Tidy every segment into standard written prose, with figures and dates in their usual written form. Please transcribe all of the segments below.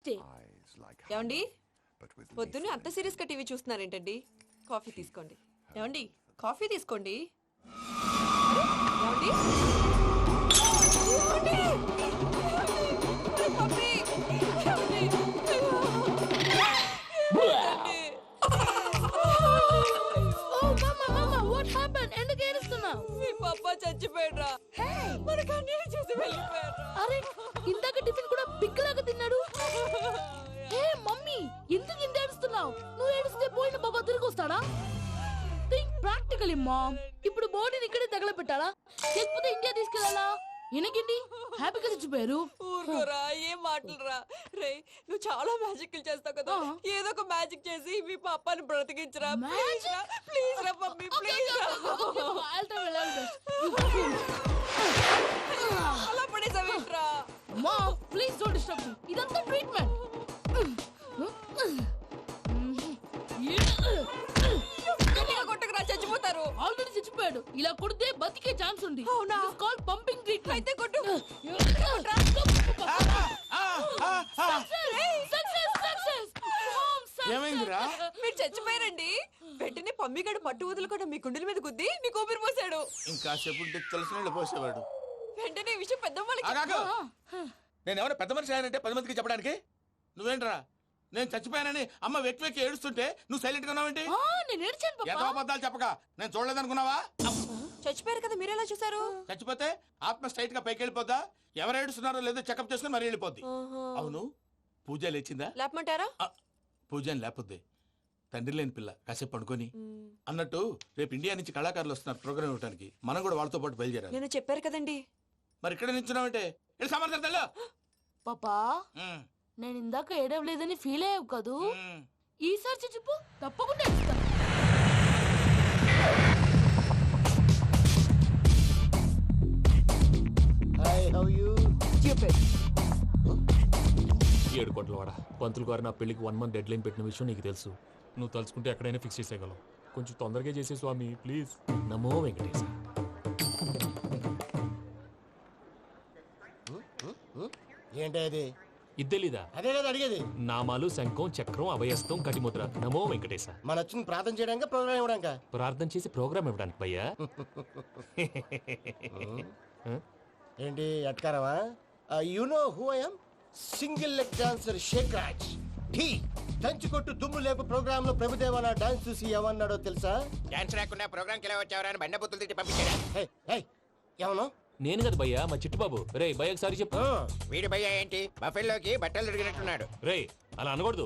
Day. ఏమండి పొద్దున్నే అంత సీరియస్ గా టీవీ చూస్తున్నారేంటండి? కాఫీ తీసుకోండి. ఏమండి కాఫీ తీసుకోండి. ఏమండి? ఏమండి? కాఫీ! ఏమండి? Oh, mama, what happened? ఎందుకు ఏడుస్తున్నావు? మీ పప్ప చచ్చిపోయాడ్రా. మనకు అన్యాయం చేసి వెళ్ళిపోయాడ్రా. అరే ఇందాక టిఫిన్ కూడా పిక్కలాగా తిన్నాడు. హే మమ్మీ, ఎందుకు ఇంత ఏడుస్తున్నావు? నువ్వు ఏడిస్తే పోయిన బాబా తిరిగి వస్తాడా? Think practically mom. ఇప్పుడు బాడీని ఇక్కడే తగలబెట్టాలా లేకపోతే ఇండియా తీసుకెళ్ళాలా? ఎనకండి హ్యాపీగా చచ్చిపోయారు. ఊరుకోరా, ఏం మాటలురా. రే నువ్వు చాలా మ్యాజిక్ చేస్తావు కదా, ఏదో ఒక మ్యాజిక్ చేసి మీ పాపాని బ్రతికించరా. ప్లీజ్ రా మమ్మీ, ప్లీజ్ రా. అలా పడేసావేంట్రా? Mom please don't disturb me. ఇదంతా ట్రీట్మెంట్. గట్టిగా కొట్టకురా, చచ్చిపోతారు. ఆల్రెడీ చచ్చిపోయాడు. ఇలా కొడితే బతికే ఛాన్స్ ఉంది. అవునా? Call pumping treatment. అయితే కొట్టు. ఏమైందిరా? మీరు చచ్చిపోయారండి. వెంటనే పమ్మిగాడు పట్టు వదులుకుండా మీ గుండెల మీద గుద్ది మీకు ఊపిరి పోసాడు. ఇంకా చెప్పు తెలిసిన పోసేవాడు. వెంటనే ఈ విషయం పెద్ద నేను ఎవరైనా పెద్ద మనిషి ఆయనంటే 10 మందికి చెప్పడానికి నువ్వేంట్రా? నేను చచ్చిపోయానని అమ్మ వెక్కి వెక్కి ఏడుస్తుంటే నువ్వు సైలెంట్ గా ఉన్నావేంటి? నేను ఏడ్చాను ఎంతో పాపా. అబద్ధాలు చెప్పక నేను చూడలేదనుకున్నావా? చచ్చిపోయారు కదా, మీరెలా చూసారు? చచ్చిపోతే ఆత్మ స్ట్రైట్ గా పైకి వెళ్ళిపోద్దా? ఎవరు ఏడుస్తున్నారో లేదో చెకప్ చేసుకుని మరీ వెళ్ళిపోద్ది. అవును, పూజ లేచిందా? లేపమంటారా? పూజ అని లేకపోద్ది. తండ్రి లేని పిల్ల కాసేపు పడుకొని అన్నట్టు రేపు ఇండియా నుంచి కళాకారులు వస్తున్నారు ప్రోగ్రామ్ ఇవ్వడానికి. మనం కూడా వాళ్ళతో పాటు బయలుదేరాలి. నేను చెప్పారు కదండి. మరి ఇక్కడ నిల్చున్నావంటే సమర్థతలో పాపా నేను ఇందాక ఏడవలేదని ఫీల్ అయ్యావు కదూ. ఈసారి చచ్చిపో, తప్పకుండా ఏడుస్తా. ఏడు కోట్ల వాడ పంతులు గారు నా పెళ్లికి 1 month డెడ్ లైన్ పెట్టిన విషయం నీకు తెలుసు. నువ్వు తలుచుకుంటే ఎక్కడైనా ఫిక్స్ చేసేయగలవు. కొంచెం తొందరగా చేసే స్వామి ప్లీజ్. నమో వెంకటేశ. ఏంటి అది? ఇద్దెలీదా? అదే కదా అడిగేది. నామాలు శంఖం చక్రం అభయస్తం కటిముద్ర. నమో వెంకటేశ. మన వచ్చింది ప్రార్థన చేయడానికి ప్రోగ్రామ్ ఇవ్వడానికి. ప్రార్థన చేసి ప్రోగ్రామ్ ఇవ్వడానికి భయ్యా. ఏంటి ఎట్కారవా? You know who I am? Single leg dancer Shake Raj. Dhee దంచి కొట్టు దుమ్ము లేపు ప్రోగ్రామ్ లో ప్రభుదేవ నా డాన్స్ చూసి ఏమన్నాడో తెలుసా? డాన్స్ రాకుండా ప్రోగ్రామ్ కి ఎలా వచ్చావరా అని బండ బుద్ధులు తిట్టి పంపించారా? ఏమను? నేను కదా భయ్యా, మా చిట్టుబాబు. రే భయ్య ఒకసారి చెప్పు. వీడి భయ్య ఏంటి బఫెల్లోకి బట్టలు తిరిగినట్టున్నాడు. రే అలా అనకూడదు.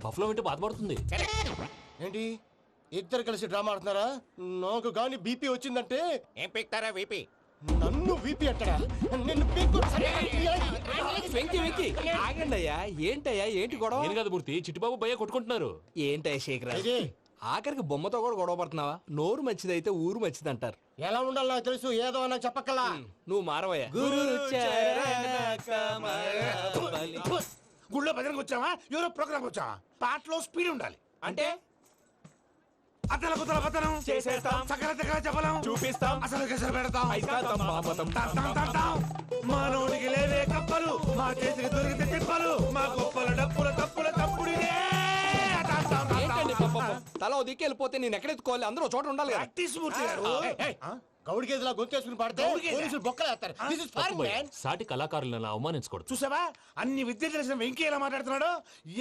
బఫ్లో వింటే బాధపడుతుంది. ఏంటి ఇద్దరు కలిసి డ్రామా ఆడుతున్నారా? నాకు గాని బీపీ వచ్చిందంటే ఏం పీక్తారా వీపీ? నన్ను వీపీ అట్టడా? నిన్ను పీక్కు. వెంకీ వెంకీ ఆగండి అయ్యా. ఏంటయ్యా ఏంటి గొడవ? నేను కదా మూర్తి, చిట్టుబాబు భయ్య కొట్టుకుంటున్నారు. ఏంటయ్యా శేఖరా, ఇది ఆఖరికి బొమ్మతో కూడా గొడవ పడుతున్నావా? నోరు మంచిదైతే ఊరు మంచిది అంటారు. ఎలా ఉండాలో నాకు తెలుసు, ఏదో నాకు చెప్పక్కలా. నువ్వు మారవయ్యా. గుళ్ళో భజనకు వచ్చావా? ఎవరో ప్రోగ్రామ్ వచ్చావా? పాటలో స్పీడ్ ఉండాలి. అంటే అతల కుతల పతనం చేసేస్తాం, సకల దగ్గర చెప్పలేం, చూపిస్తాం, అసలు గసలు పెడతాం, అయితాం, బాపతం. మానవుడికి లేవే కప్పలు, మా చేతికి దొరికితే తిప్పలు, మా గొప్పల డప్పుల తప్పుల తప్పుడిదే. ఏంటండి పాపం? తల ఓ దిక్కు వెళ్ళిపోతే నేను ఎక్కడెత్తుకోవాలి? అందరూ చోట ఉండాలి కదా. గౌడి గేదెలా గొంతేసుకుని పాడితే పోలీసులు బొక్కలేస్తారు. This is foreign, man. సాటి కళాకారులను అవమానించకూడదు. చూసావా అన్ని విద్య తెలిసిన వెంకీ ఎలా మాట్లాడుతున్నాడు?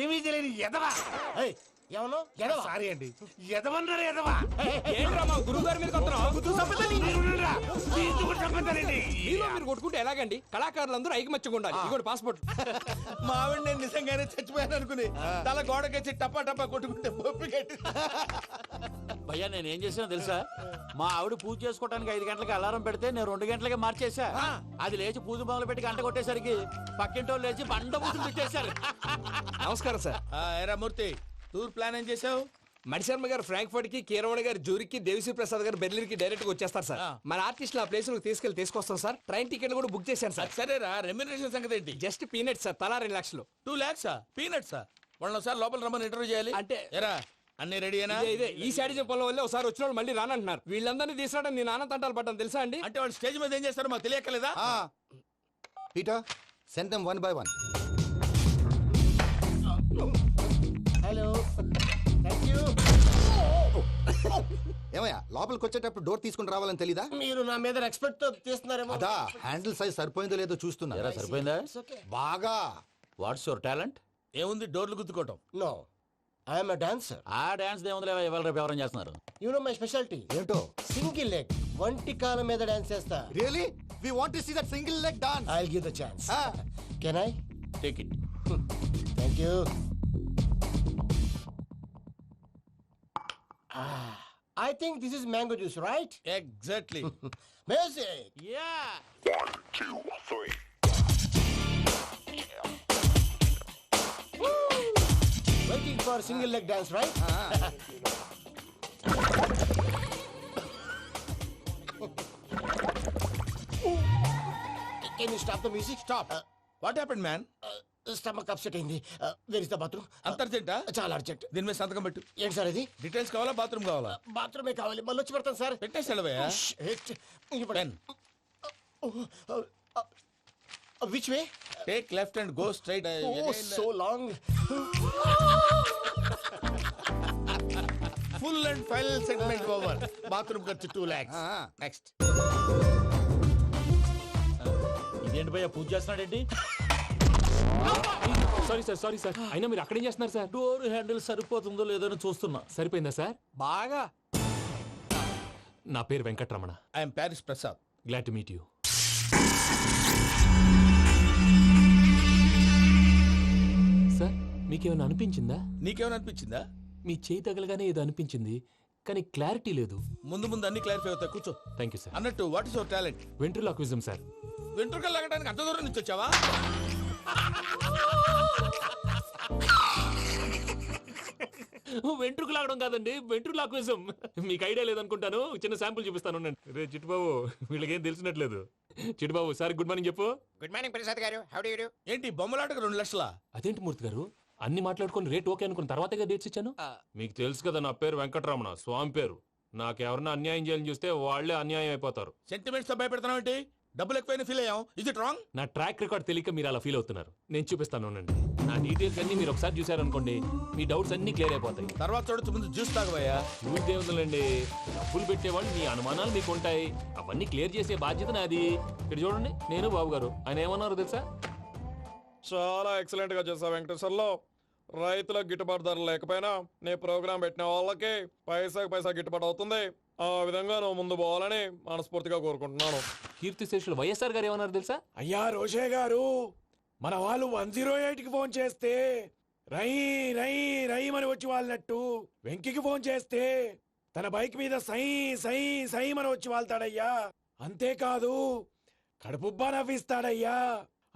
ఏమీ తెలియని ఎదవా. ఏమను? సారీ అండి, ఎదవన్నారు ఎదవా. ఏంట్రా మా గురువు గారి మీద మీలో మీరు కొట్టుకుంటే ఎలాగండి? కళాకారులందరూ ఐకమత్యంగా ఉండాలి. ఇగోటి పాస్పోర్ట్. మా ఆవిడ నేను నిజంగానే చచ్చిపోయాను అనుకుని తల గోడకొచ్చి టపా టపా కొట్టుకుంటే పొప్పి కట్టి. భయ్యా నేనేం చేసినా తెలుసా? మా ఆవిడ పూజ చేసుకోవడానికి 5 గంటలకి అలారం పెడితే నేను 2 గంటలకే మార్చేసా. అది లేచి పూజ మొదలు పెట్టి గంట కొట్టేసరికి పక్కింటోళ్ళు లేచి బండ పూజలు పెట్టేశారు. నమస్కారం సార్. ఏరా మూర్తి, టూర్ ప్లాన్ ఏం చేసావు? మణిశర్మ గారు ఫ్రాంక్ఫర్ట్ కి, కీరవాణి గారు జూరిక్ కి, దేవిశ్రీ ప్రసాద్ గారు బెర్లిన్ కి డైరెక్ట్ గా వచ్చేస్తారు సార్. మన ఆర్టిస్ట్ ఆ ప్లేస్ తీసుకొస్తాం సార్. ట్రైన్ టికెట్ కూడా బుక్ చేశాను సార్. సరేరా, రెమ్యూనరేషన్ సంగతి ఏంటి? జస్ట్ పీనట్స్ సార్, తలా 2 లక్షలు. 2 lakhs పీనట్సా? వాళ్ళని ఒకసారి లోపల రమ్మని ఇంటర్వ్యూ చేయాలి. అంటే ఎరా అన్ని రెడీ అయినా? ఇదే ఈ శాడిజం పనుల వల్లే ఒకసారి వచ్చిన వాళ్ళు మళ్ళీ రానంటున్నారు. వీళ్ళందరినీ తీసుకురావడం నేను నాన్న తంటాలు పడ్డాను తెలుసా అండి? అంటే వాళ్ళు స్టేజ్ మీద ఏం చేస్తారో మాకు తెలియక్కలేదా? Peter, send them one by one. లోపలికి వచ్చేటప్పుడు డోర్ తీసుకుని రావాలని తెలీదా? మీరు నా మీద ఎక్స్పెక్ట్ తో తీస్తున్నారేమో. అదా హ్యాండిల్ సైజ్ సరిపోయిందో లేదో చూస్తున్నా. ఎరా సరిపోయిందా? బాగా. What's your talent? ఏముంది డోర్లు గుద్దుకోవటం. No, I'm a dancer. ఆ డాన్స్ దేవుందిలే, ఇవాళ రేపు ఎవరైనా చేస్తున్నారు. You know my speciality. ఏంటో? సింగిల్ లెగ్, వంటి కాలం మీద డాన్స్ చేస్తా. Really we want to see that single leg dance. I will give the chance. Can I? Take it. Thank you. I think this is mango juice, right? Exactly. Music. Yeah. Waiting for single leg dance, right? Can you stop the music? Stop. What happened man? Stomach upset అయింది. Where is the bathroom? అంత అర్జెంటా? చాలా urgent. దీని మీద సంతకం పెట్టు. ఏంటి sir ఇది? Details కావాలా బాత్రూమ్ కావాలా? బాత్రూమే కావాలి, మళ్ళీ వచ్చి పెడతాను సార్. పెట్టేసి వెళ్ళవయ్యా. Pen. Which way? Take left and go straight. Oh, so long. Full and final segment over. Bathroom ఖర్చు 2 lakhs. నెక్స్ట్. ఇదేంటి భయ్యా పూజ చేస్తున్నాడేంటి? సారీ సార్ అయినా మీరు అక్కడేం చేస్తున్నారు సార్? డోర్ హ్యాండిల్ సరిపోతుందో లేదో అని చూస్తున్నా. సరిపోయిందా సార్? బాగా. నా పేరు Venkataramana. I'm Paris Prasad. Glad to meet you. Sir మీకేమైనా అనిపించిందా? నీకేమైనా అనిపించిందా? మీ చేయి తగలగానే ఏదో అనిపించింది, కానీ క్లారిటీ లేదు. ముందు ముందు అన్ని క్లారిఫై అవుతాయి. కూర్చో. Thank you sir. అన్నట్టు what is your talent? Ventriloquism sir. వెంట్రుకలు లాగడానికి అంత దూరం నుంచి వచ్చావా? వెంట్రుకు లాగడం కాదండి, వెంట్రులాక్విజం. మీకు ఐడియా లేదనుకుంటాను, చిన్న శాంపుల్ చూపిస్తాను. రే చిట్టుబాబు, వీళ్ళకేం తెలిసినట్లేదు. చిట్టుబాబు సార్ గుడ్ మార్నింగ్ చెప్పు. Good morning Prasad garu. How do you do? ఏంటి బొమ్మలాటకు 2 లక్షలా? అదేంటి మూర్తి గారు, అన్ని మాట్లాడుకొని రేట్ ఓకే అనుకున్న తర్వాతగా డేట్స్ ఇచ్చాను. మీకు తెలుసు కదా నా పేరు వెంకటరమణ, స్వామి పేరు. నాకెవరన్నా అన్యాయం చేయాలని చూస్తే వాళ్లే అన్యాయం అయిపోతారు. సెంటిమెంట్స్ తో భయపెడతావు ఏంటి? డబ్బులు ఎక్కువైనా ఫీల్ అయ్యాం. Is it wrong? నా ట్రాక్ రికార్డ్ తెలియక మీరు అలా ఫీల్ అవుతున్నారు. నేను చూపిస్తాను ఉండండి. నా డీటెయిల్స్ అన్ని మీరు ఒకసారి చూసారనుకోండి, మీ డౌట్స్ అన్ని క్లియర్ అయిపోతాయి. తర్వాత చూడొచ్చు, ముందు జ్యూస్ తాగబోయా. చూస్తే ఉందండి, డబ్బులు పెట్టేవాళ్ళు మీ అనుమానాలు మీకు ఉంటాయి, అవన్నీ క్లియర్ చేసే బాధ్యత నాది. ఇక్కడ చూడండి, నేను బాబు గారు. ఆయన ఏమన్నారు తెలుసా? చాలా ఎక్సలెంట్ గా చేసావు వెంకటేశ్వర్లో. రైతులకు గిట్టుబాటు ధర లేకపోయినా నీ ప్రోగ్రాం పెట్టిన వాళ్ళకి పైసాకి పైసా గిట్టుబాటు అవుతుంది. ఆ విధంగా నువ్వు ముందు పోవాలని మనస్ఫూర్తిగా కోరుకుంటున్నాను. కీర్తి శేషులు వైఎస్ఆర్ గారు ఏమన్నారు తెలుసా? అయ్యా రోషే గారు, మన వాళ్ళు 108కి ఫోన్ చేస్తే రై రై రైమని వచ్చి వాళ్ళనట్టు, వెంకికి ఫోన్ చేస్తే తన బైక్ మీద సై సై సైమని వచ్చి వాళ్తాడయ్యా. అంతేకాదు కడుపుబ్బా నవ్విస్తాడయ్యా.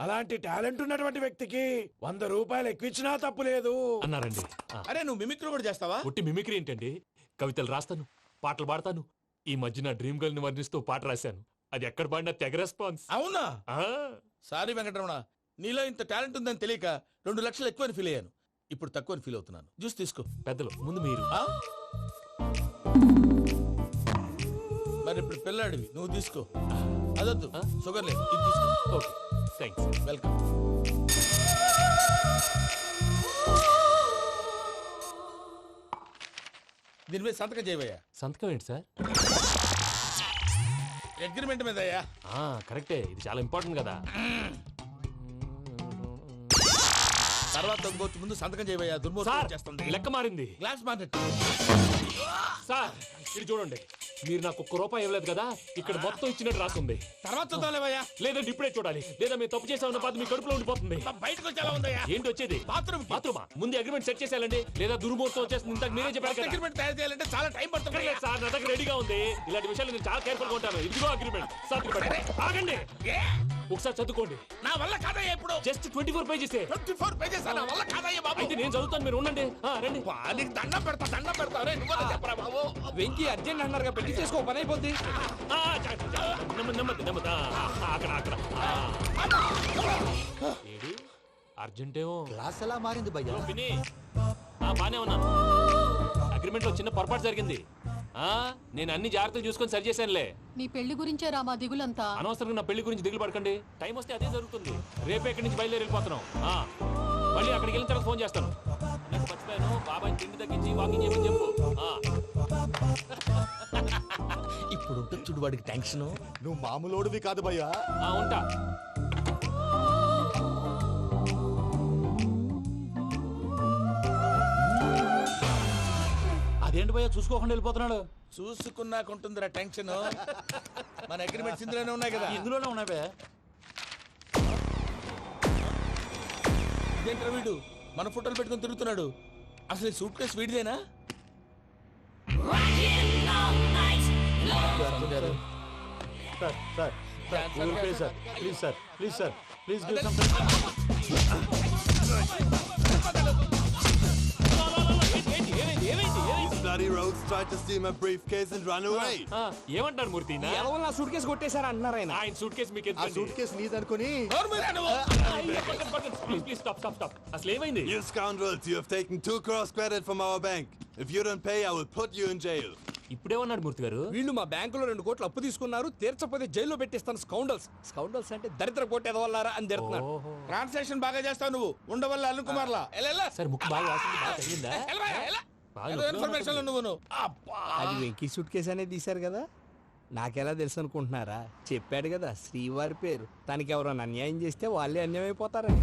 అలాంటి టాలెంట్ ఉన్నటువంటి వ్యక్తికి 100 రూపాయలు ఎక్కువిచ్చినా తప్పు లేదు అన్నారండి. అరే నువ్వు మిమిక్రీ కూడా చేస్తావా? పుట్టి మిమిక్రీ ఏంటండి? కవితలు రాస్తాను, పాటలు పాడతాను. ఈ మధ్య నా డ్రీమ్ గర్ల్ ని వర్ణిస్తూ పాట రాశాను. అది ఎక్కడ పాడినా తెగ రెస్పాన్స్. అవునా? ఆ, సారీ వెంకటరమణ, నీలో ఇంత టాలెంట్ ఉందని తెలియక 2 లక్షలు ఎక్కువని ఫీల్ అయ్యాను. ఇప్పుడు తక్కువని ఫీల్ అవుతున్నాను. జ్యూస్ తీసుకో. పెద్దలు ముందు మీరు. ఆ? మరి ఇప్పుడు పిల్లాడివి, నువ్వు తీసుకో. అదొద్దు, షుగర్ లేదు, ఇది తీసుకో. Okay thanks. వెల్కమ్. దీని మీద సంతకం చేయవయ్యా. సంతకం ఏంటి సార్? అగ్రిమెంట్ మీద అయ్యా. కరెక్టే, ఇది చాలా ఇంపార్టెంట్ కదా. తర్వాత ఇంకొచ్చి ముందు సంతకం చేయవయ్యా. సార్ దుర్మోహం చేస్తుంది. లెక్క మారింది. Glass market. సార్ ఇది చూడండి, మీరు నాకు 1 రూపాయి ఇవ్వలేదు కదా, ఇక్కడ మొత్తం ఇచ్చినట్టు రాస్తుంది. తర్వాత చూద్దాంలేవయ్యా. లేదంటే ఇప్పుడే చూడాలి, లేదా మేము తప్పు చేసామన్న బాధ మీ కడుపులో ఉండిపోతుంది. బయటకు వచ్చేలా ఉందయ్యా. ఏంటి వచ్చేది? బాత్రూమ్. బాత్రూమా? ముందు అగ్రిమెంట్ సెట్ చేసేయాలండి, లేదా దుర్మూర్తం వచ్చేస్తుంది. ఇంతకు మీరే చెప్పారు కదా. అగ్రిమెంట్ తయారు చేయాలంటే చాలా టైం పడుతుంది. లేదు సార్, నా దగ్గర రెడీగా ఉంది. ఇలాంటి విషయాలు నేను చాలా కేర్ఫుల్ గా ఉంటాను. ఇదిగో అగ్రిమెంట్. ఆగండి, ఒకసారి చదువుకోండి. నా వల్ల కాదయ్యా. ఇప్పుడు జస్ట్ 24 పేజెస్. 24 పేజెస్ నా వల్ల కాదయ్యా బాబు. అయితే నేను చదువుతాను, మీరు ఉండండి. రండి. నీకు దండం పెడతా. రే నువ్వు చెప్పరా బాబు. వెంకీ అర్జెంట్ అన్నారు, పెట్టి చేసుకో, పని అయిపోద్ది. నెమ్మది. అక్కడ ఏడి అర్జెంటేమో. క్లాస్ ఎలా మారింది భయ్యా? పిన్ని, బానే ఉన్నాను. అగ్రిమెంట్ లో చిన్న పొరపాటు జరిగింది. నేను అన్ని జాగ్రత్తలు చూసుకొని సరి చేశానులే. నీ పెళ్లి గురించే రా మా దిగులంతా. అనవసరంగా నా పెళ్లి గురించి దిగులు పడకండి. టైం వస్తే అదే జరుగుతుంది. రేపే ఇక్కడి నుంచి బయలుదేరి వెళ్ళిపోతున్నాం. మళ్ళీ అక్కడికి వెళ్ళిన తర్వాత ఫోన్ చేస్తాను. నాకు మర్చిపోయాను, బాబాయ్ తిండి తగ్గించి వాకింగ్ చేయమని చెప్పు. ఇప్పుడు ఉంటుంది చూడు వాడికి టెన్షన్. నువ్వు మామూలోడివి కాదు భయ్యా. ఉంటా. అదేంటి భయ్యా చూసుకోకుండా వెళ్ళిపోతున్నాడు? చూసుకున్నాకుంటుందిరా టెన్షన్. మన అగ్రిమెంట్స్ ఇందులోనే ఉన్నాయి కదా. ఇందులోనే ఉన్నాయి భయ్యా. ఇదేంట్రా వీడు మన ఫోటోలు పెట్టుకొని తిరుగుతున్నాడు? అసలు సూట్ కేసు వీడిదేనా? Sir please sir please sir please Bloody rogues tried to steal my briefcase and run away. ఏమంటారు మూర్తి? ఎలా నా సూట్ కేసు కొట్టేశారా అన్నారు ఆయన. ఆయన సూట్ కేసు మీకు ఆ సూట్ కేసు నీదనుకుని. Please stop. అసలు ఏమైంది? You scoundrels, you have taken 2 crores credit from our bank. If you don't pay, I will put you in jail. ఇప్పుడేమన్నాడు మూర్తి గారు? వీళ్ళు మా బ్యాంకులో 2 కోట్లు అప్పు తీసుకున్నారు, తీర్చపోతే జైల్లో పెట్టిస్తాను. స్కౌండల్స్ అంటే దరిద్ర కోట ఎదవల్లారా అని తిడుతున్నారు. ట్రాన్సాక్షన్ బాగా చేస్తావు నువ్వు. ఉండవల్ల అరుణ్ కుమార్ లా. సరే ముక్కు బాగా వాసింది, బాగా తగిలిందా? బాగా నొప్పిగా ఇన్ఫర్మేషన్ నువ్వు. అది వెంకీ సూట్ కేసు అనేది తీశారు కదా, నాకెలా తెలుసు అనుకుంటున్నారా? చెప్పాడు కదా శ్రీవారి పేరు. తనకి ఎవరైనా అన్యాయం చేస్తే వాళ్ళే అన్యాయం అయిపోతారని.